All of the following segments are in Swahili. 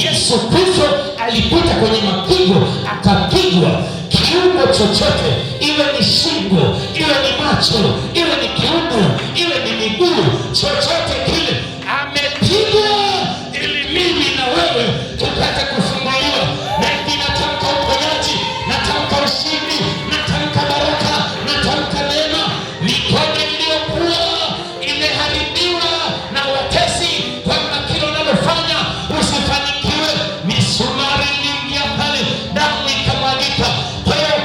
Yesu Kristo alipita kwenye mapigo, akapigwa. Kiungo chochote, iwe ni shingo, iwe ni macho, iwe ni kiuno, iwe ni miguu, chochote kile amepigwa ili mimi na wewe tupate kufunguliwa. Na ninatamka uponyaji, natamka ushindi, natamka baraka, natamka neema. Mikono iliyokuwa imeharibiwa na watesi kwamba kile unalofanya usifanikiwe, misumari iliingia pale, damu ikamwagika. Kwa hiyo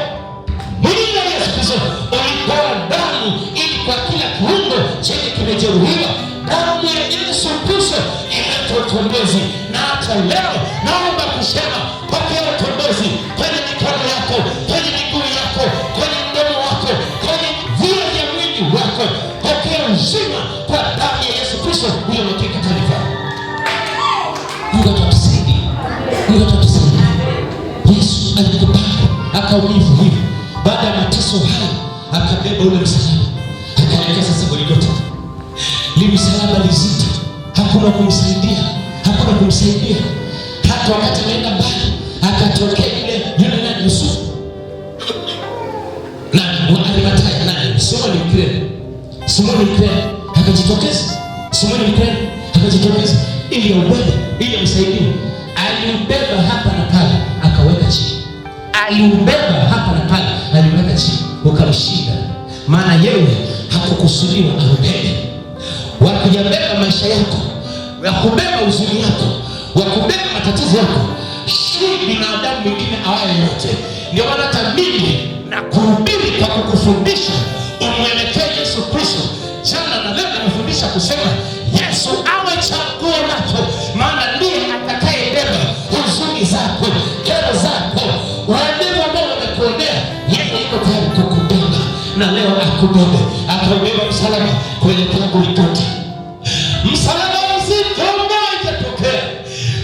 mwili wa Yesu Kristo ulitoa damu ili kwa kila kiungo chenye kimejeruhiwa, damu ya Yesu Kristo ileta ukombozi. Na hata leo naomba kusema, pokea ukombozi kwenye mikono yako, kwenye miguu yako, kwenye mdomo wako, kwenye via vya mwili wako. Pokea uzima kwa damu ya Yesu Kristo uliyomwagika Kalvari. Mungu atatusaidia. Mungu atatusaidia. Yesu alikubali akaumivu hivi. Baada ya mateso haya akabeba ule msalaba, akaelekea sasa Golgotha. Li msalaba lizito, hakuna kumsaidia, hakuna kumsaidia. Hata wakati anaenda mbali, akatokea yule nani, Yusufu na Arimathaya, nani, Simoni Mkirene akajitokeza ili aubebe, ili amsaidie. Alimbeba hapa na pale, akaweka chini. Aliweka chini, ukamshinda. Maana yeye hakukusudiwa aubebe. Wakujabeba maisha yako, wakubeba huzuni yako, wakubeba matatizo yako, si binadamu mwingine awaye yote. Ndio maana hata mimi na kuhubiri kwa kukufundisha umwelekee Yesu Kristo. Jana na leo nimefundisha kusema Yesu awe chaguo lako, maana ndiye atakayebeba huzuni zako, kero zako, wale ambao wamekuonea. Yeye yuko tayari kukubeba, na leo akubebe. Akaubeba msalaba kuelekea Golgotha. Msalaba mzito umetokea.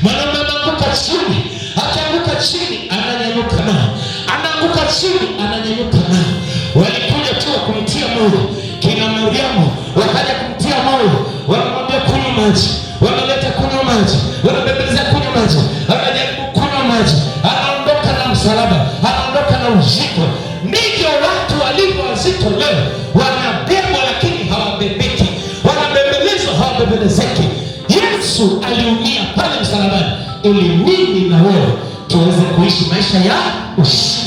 Mwanaume anaanguka chini, akianguka chini ananyanyuka nao, anaanguka chini ananyanyuka nao. Walikuja tu kumtia moyo, kina Mariamu wakaja kumtia moyo, wanamwambia kunywa maji, wanaleta kunywa maji, wanabembeleza kunywa maji, anajaribu kunywa maji, anaondoka na msalaba, anaondoka na uzito. Ndivyo watu walivyo wazito leo, wanabebwa lakini hawabebeki, wanabembelezwa hawabembelezeki. Yesu aliumia pale msalabani ili mimi na wewe tuweze kuishi maisha ya ushindi.